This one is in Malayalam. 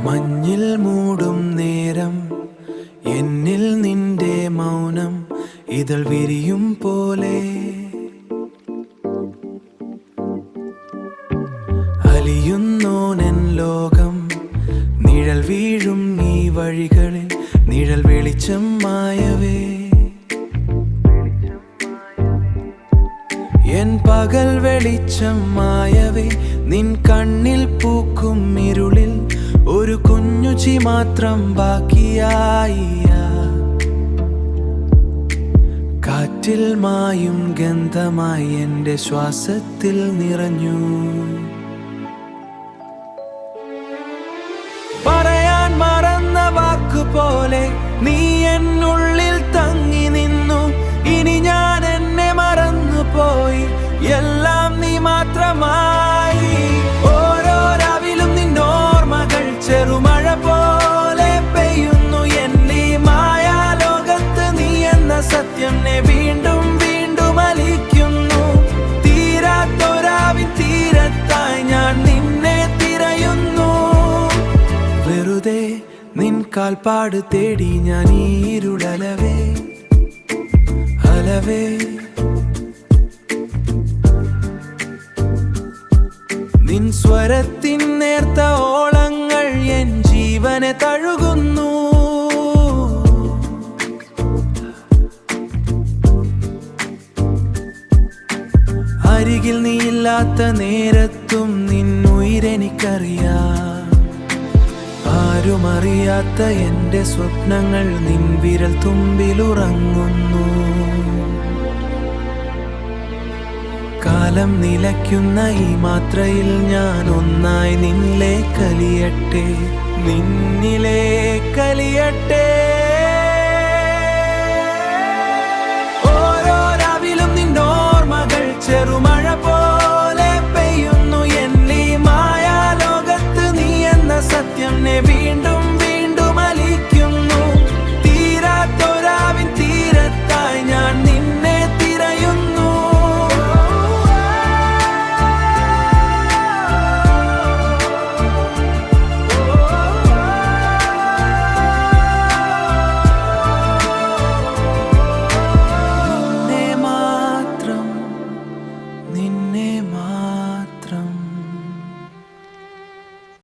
മഞ്ഞിൽ മൂടും നേരം എന്നിൽ നിന്റെ മൗനം ഇതൾ വിരിയും പോലെ അലിയുന്നോനൻ ലോകം നിഴൽ വീഴും ഈ വഴികളിൽ നിഴൽ വെളിച്ചം മായവേ എൻ പകൽ വെളിച്ചം മായവേ നിൻ കണ്ണിൽ പൂക്കും ഇരുളിൽ ഒരു കുഞ്ഞുചി മാത്രം ബാക്കിയായി കാറ്റിൽ മായും ഗന്ധമായി എൻ്റെ ശ്വാസത്തിൽ നിറഞ്ഞു പറയാൻ മറന്ന വാക്കുപോലെ നീ എന്നുള്ളിൽ തങ്ങി നിന്നു ഇനി ഞാൻ എന്നെ മറന്നുപോയി എല്ലാം നീ മാത്രമായി ഓരോ രാവിലും നിന്നോർമകൾ ചെറുമഴ പോലെ പെയ്യുന്നു എന്നീ മായാലോകത്ത് നീ എന്ന സത്യം വീണ്ടും വീണ്ടും അലിക്കുന്നു തീരാത്തൊരാവിൻ തീരത്തായി ഞാൻ നിന്നെ തിരയുന്നു വെറുതെ നിൻ കാൽപ്പാട് തേടി ഞാൻ ഇരുളലവേ അലവേ നിൻ സ്വരത്തിൻ നേർത്ത ഓളങ്ങൾ എൻ ജീവനെ തഴുകുന്നു അരികിൽ നീയില്ലാത്ത നേരത്തും നിന്നുയിരെനിക്കറിയാം ആരും അറിയാത്ത എൻ്റെ സ്വപ്നങ്ങൾ നിൻ വിരൽ തുമ്പിലുറങ്ങുന്നു കാലം നിലയ്ക്കുന്ന ഈ മാത്രയിൽ ഞാൻ ഒന്നായി നിന്നിലെ കലിയട്ടെ